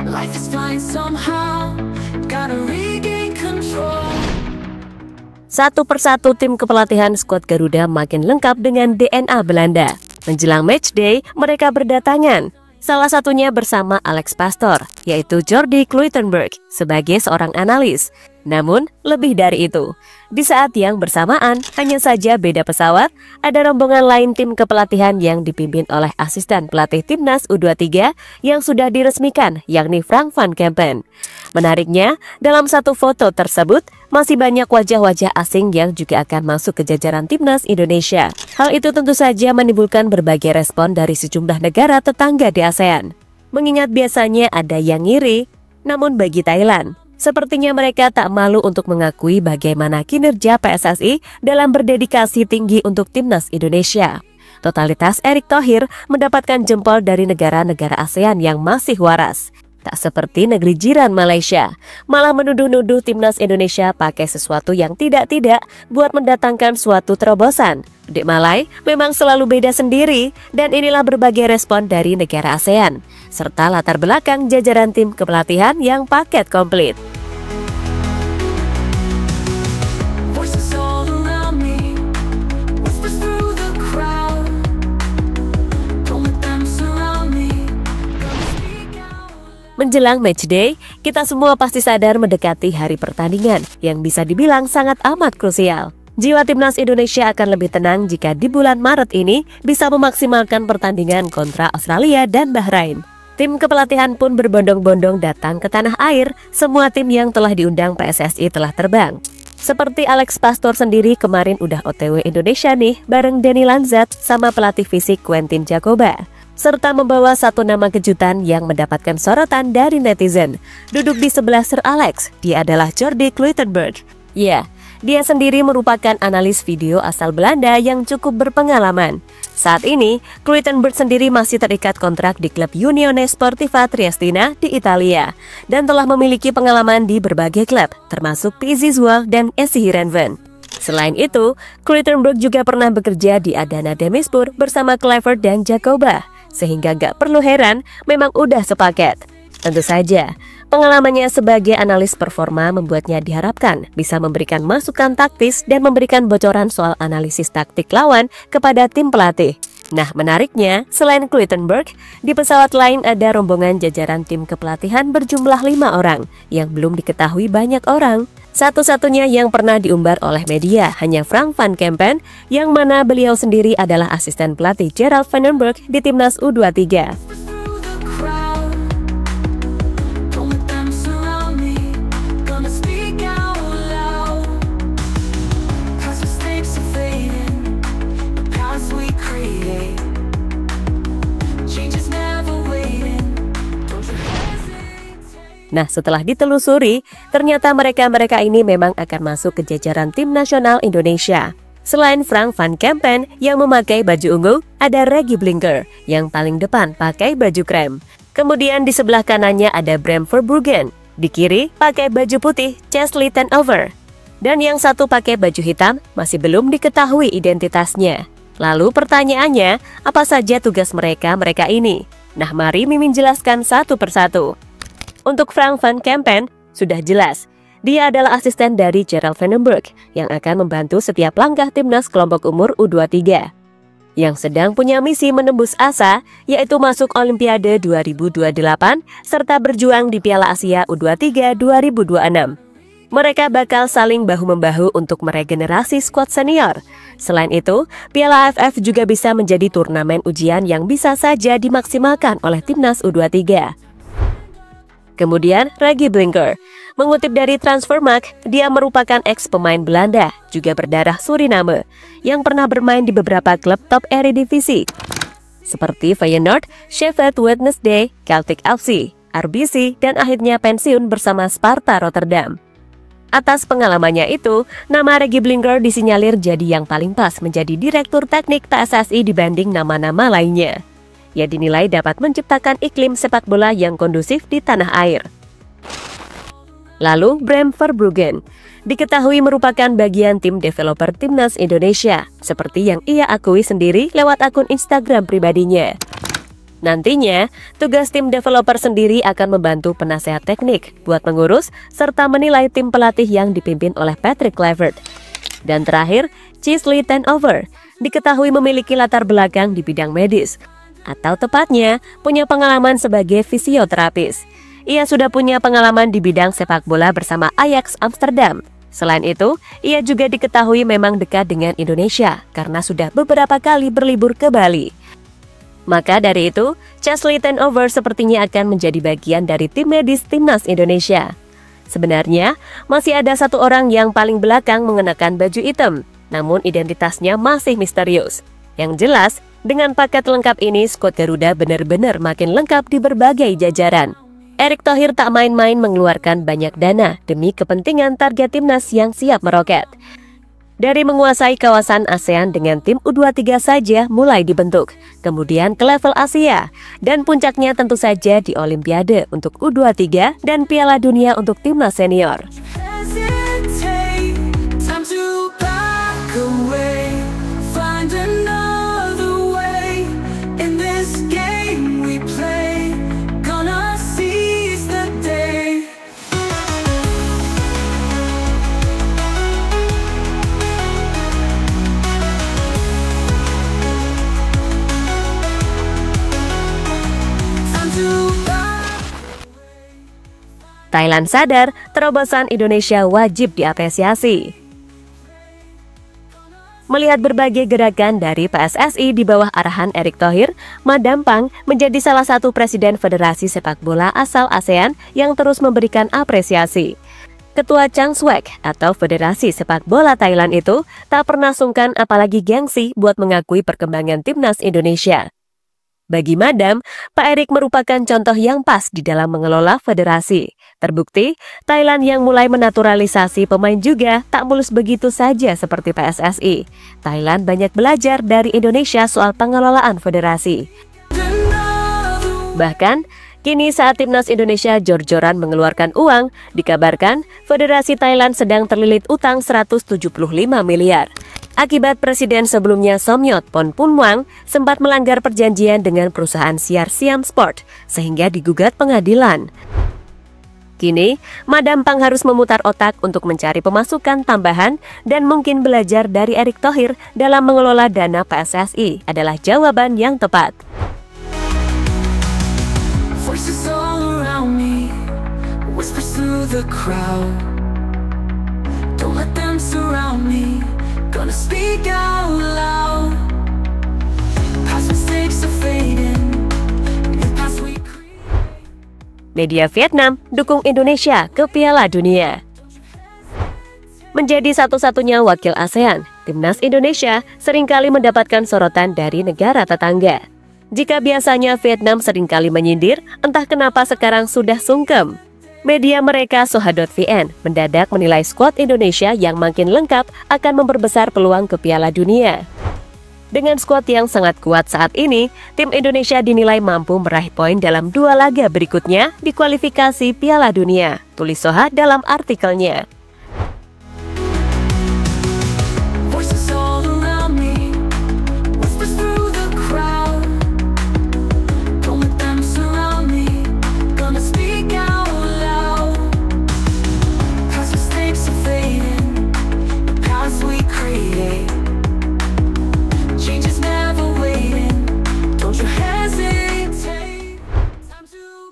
Life is fine somehow, gotta regain control. Satu persatu tim kepelatihan skuad Garuda makin lengkap dengan DNA Belanda. Menjelang matchday, mereka berdatangan. Salah satunya bersama Alex Pastoor, yaitu Jordi Cloytenburg, sebagai seorang analis. Namun, lebih dari itu, di saat yang bersamaan, hanya saja beda pesawat, ada rombongan lain tim kepelatihan yang dipimpin oleh asisten pelatih timnas U23 yang sudah diresmikan, yakni Frank van Kempen. Menariknya, dalam satu foto tersebut, masih banyak wajah-wajah asing yang juga akan masuk ke jajaran timnas Indonesia. Hal itu tentu saja menimbulkan berbagai respon dari sejumlah negara tetangga di ASEAN. Mengingat biasanya ada yang ngiri, namun bagi Thailand, sepertinya mereka tak malu untuk mengakui bagaimana kinerja PSSI dalam berdedikasi tinggi untuk timnas Indonesia. Totalitas Erick Thohir mendapatkan jempol dari negara-negara ASEAN yang masih waras. Tak seperti negeri jiran Malaysia, malah menuduh-nuduh timnas Indonesia pakai sesuatu yang tidak-tidak buat mendatangkan suatu terobosan. Di Malai memang selalu beda sendiri, dan inilah berbagai respon dari negara ASEAN, serta latar belakang jajaran tim kepelatihan yang paket komplit. Menjelang matchday, kita semua pasti sadar mendekati hari pertandingan yang bisa dibilang sangat amat krusial. Jiwa timnas Indonesia akan lebih tenang jika di bulan Maret ini bisa memaksimalkan pertandingan kontra Australia dan Bahrain. Tim kepelatihan pun berbondong-bondong datang ke tanah air. Semua tim yang telah diundang PSSI telah terbang. Seperti Alex Pastoor sendiri kemarin udah OTW Indonesia nih bareng Denny Lanzat sama pelatih fisik Quentin Jacoba, serta membawa satu nama kejutan yang mendapatkan sorotan dari netizen. Duduk di sebelah Sir Alex, dia adalah Jordi Cloytenburg. Ya, dia sendiri merupakan analis video asal Belanda yang cukup berpengalaman. Saat ini, Cloytenburg sendiri masih terikat kontrak di klub Unione Sportiva Triestina di Italia dan telah memiliki pengalaman di berbagai klub, termasuk PSV Zwolle dan SC Heerenveen. Selain itu, Cloytenburg juga pernah bekerja di Adana Demirspor bersama Kluivert dan Jacoba, sehingga gak perlu heran memang udah sepaket. Tentu saja, pengalamannya sebagai analis performa membuatnya diharapkan bisa memberikan masukan taktis dan memberikan bocoran soal analisis taktik lawan kepada tim pelatih. Nah, menariknya, selain Cloytenburg, di pesawat lain ada rombongan jajaran tim kepelatihan berjumlah 5 orang yang belum diketahui banyak orang. Satu-satunya yang pernah diumbar oleh media hanya Frank van Kempen, yang mana beliau sendiri adalah asisten pelatih Gerald van den Berg di timnas U23. Nah, setelah ditelusuri, ternyata mereka ini memang akan masuk ke jajaran tim nasional Indonesia. Selain Frank van Kempen yang memakai baju ungu, ada Regy Blinker yang paling depan pakai baju krem. Kemudian di sebelah kanannya ada Bram Verbruggen, di kiri pakai baju putih Chesley ten Over. Dan yang satu pakai baju hitam masih belum diketahui identitasnya. Lalu pertanyaannya, apa saja tugas mereka ini? Nah, mari Mimin jelaskan satu persatu. Untuk Frank van Kempen, sudah jelas, dia adalah asisten dari Gerald van den Berg yang akan membantu setiap langkah timnas kelompok umur U23. Yang sedang punya misi menembus asa, yaitu masuk Olimpiade 2028 serta berjuang di Piala Asia U23 2026. Mereka bakal saling bahu-membahu untuk meregenerasi skuad senior. Selain itu, Piala AFF juga bisa menjadi turnamen ujian yang bisa saja dimaksimalkan oleh timnas U23. Kemudian Regy Blinker, mengutip dari Transfermarkt, dia merupakan ex-pemain Belanda, juga berdarah Suriname, yang pernah bermain di beberapa klub top Eredivisie, seperti Feyenoord, Sheffield Wednesday, Celtic FC, RBC, dan akhirnya pensiun bersama Sparta Rotterdam. Atas pengalamannya itu, nama Regy Blinker disinyalir jadi yang paling pas menjadi direktur teknik PSSI dibanding nama-nama lainnya. Ia dinilai dapat menciptakan iklim sepak bola yang kondusif di tanah air. Lalu Bram Verbruggen diketahui merupakan bagian tim developer timnas Indonesia, seperti yang ia akui sendiri lewat akun Instagram pribadinya. Nantinya, tugas tim developer sendiri akan membantu penasehat teknik buat mengurus serta menilai tim pelatih yang dipimpin oleh Patrick Kluivert. Dan terakhir, Chesley Tanover diketahui memiliki latar belakang di bidang medis, atau tepatnya punya pengalaman sebagai fisioterapis. Ia sudah punya pengalaman di bidang sepak bola bersama Ajax Amsterdam. Selain itu, ia juga diketahui memang dekat dengan Indonesia karena sudah beberapa kali berlibur ke Bali. Maka dari itu, Chesley Tanover sepertinya akan menjadi bagian dari tim medis timnas Indonesia. Sebenarnya, masih ada satu orang yang paling belakang mengenakan baju hitam, namun identitasnya masih misterius. Yang jelas, dengan paket lengkap ini, skuad Garuda benar-benar makin lengkap di berbagai jajaran. Erick Thohir tak main-main mengeluarkan banyak dana demi kepentingan target timnas yang siap meroket. Dari menguasai kawasan ASEAN dengan tim U23 saja mulai dibentuk, kemudian ke level Asia, dan puncaknya tentu saja di Olimpiade untuk U23 dan Piala Dunia untuk timnas senior. Thailand sadar terobosan Indonesia wajib diapresiasi. Melihat berbagai gerakan dari PSSI di bawah arahan Erick Thohir, Madam Pang menjadi salah satu presiden Federasi Sepak Bola asal ASEAN yang terus memberikan apresiasi. Ketua Chang Swek atau Federasi Sepak Bola Thailand itu tak pernah sungkan apalagi gengsi buat mengakui perkembangan timnas Indonesia. Bagi Madam, Pak Erick merupakan contoh yang pas di dalam mengelola federasi. Terbukti, Thailand yang mulai menaturalisasi pemain juga tak mulus begitu saja seperti PSSI. Thailand banyak belajar dari Indonesia soal pengelolaan federasi. Bahkan, kini saat timnas Indonesia jor-joran mengeluarkan uang, dikabarkan Federasi Thailand sedang terlilit utang 175 miliar. Akibat presiden sebelumnya Somyot Ponpunmuang sempat melanggar perjanjian dengan perusahaan siar Siam Sport sehingga digugat pengadilan. Kini, Madam Pang harus memutar otak untuk mencari pemasukan tambahan dan mungkin belajar dari Erick Thohir dalam mengelola dana PSSI adalah jawaban yang tepat. Voices all around me, whispers through the crowd. Don't let them surround me. Gonna speak out loud. Past mistakes are fading. The past we create. Media Vietnam dukung Indonesia ke Piala Dunia. Menjadi satu-satunya wakil ASEAN, timnas Indonesia seringkali mendapatkan sorotan dari negara tetangga. Jika biasanya Vietnam seringkali menyindir, entah kenapa sekarang sudah sungkem. Media mereka Soha.vn mendadak menilai skuad Indonesia yang makin lengkap akan memperbesar peluang ke Piala Dunia. Dengan skuad yang sangat kuat saat ini, tim Indonesia dinilai mampu meraih poin dalam 2 laga berikutnya di kualifikasi Piala Dunia, tulis Soha dalam artikelnya.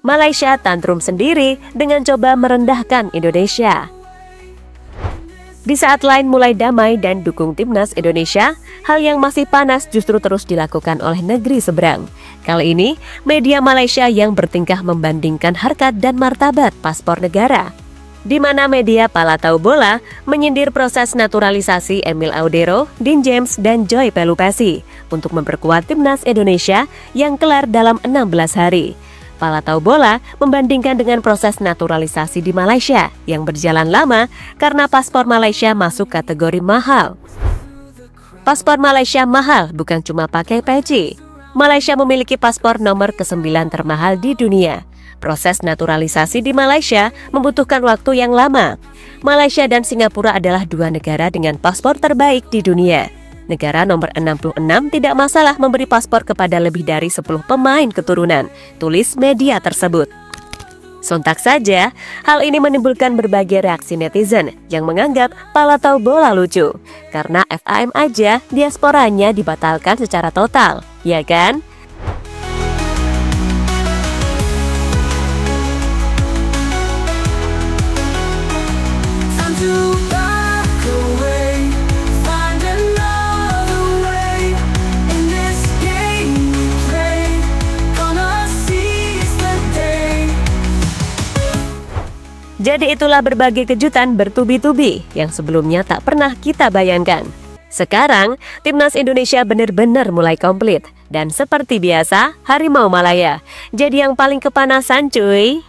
Malaysia tantrum sendiri dengan coba merendahkan Indonesia. Di saat lain mulai damai dan dukung timnas Indonesia, hal yang masih panas justru terus dilakukan oleh negeri seberang. Kali ini, media Malaysia yang bertingkah membandingkan harkat dan martabat paspor negara. Di mana media Palatau Bola menyindir proses naturalisasi Emil Audero, Dean James, dan Joy Pelupesi untuk memperkuat timnas Indonesia yang kelar dalam 16 hari. Palatau Bola membandingkan dengan proses naturalisasi di Malaysia yang berjalan lama karena paspor Malaysia masuk kategori mahal. Paspor Malaysia mahal bukan cuma pakai peci. Malaysia memiliki paspor nomor ke-9 termahal di dunia. Proses naturalisasi di Malaysia membutuhkan waktu yang lama. Malaysia dan Singapura adalah 2 negara dengan paspor terbaik di dunia. Negara nomor 66 tidak masalah memberi paspor kepada lebih dari 10 pemain keturunan, tulis media tersebut. Sontak saja, hal ini menimbulkan berbagai reaksi netizen yang menganggap pala atau bola lucu. Karena FAM aja diasporanya dibatalkan secara total, ya kan? Jadi itulah berbagai kejutan bertubi-tubi yang sebelumnya tak pernah kita bayangkan. Sekarang, Timnas Indonesia benar-benar mulai komplit. Dan seperti biasa, Harimau Malaya jadi yang paling kepanasan cuy.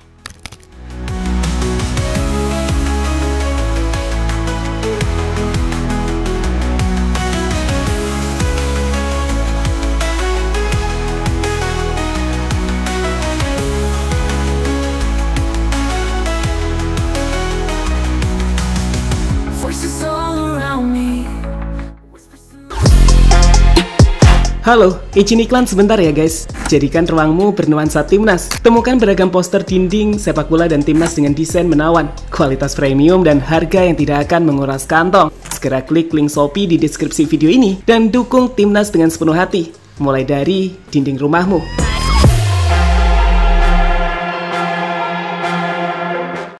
Halo, izin iklan sebentar ya guys. Jadikan ruangmu bernuansa Timnas. Temukan beragam poster dinding, sepak bola dan Timnas dengan desain menawan, kualitas premium dan harga yang tidak akan menguras kantong. Segera klik link Shopee di deskripsi video ini dan dukung Timnas dengan sepenuh hati. Mulai dari dinding rumahmu.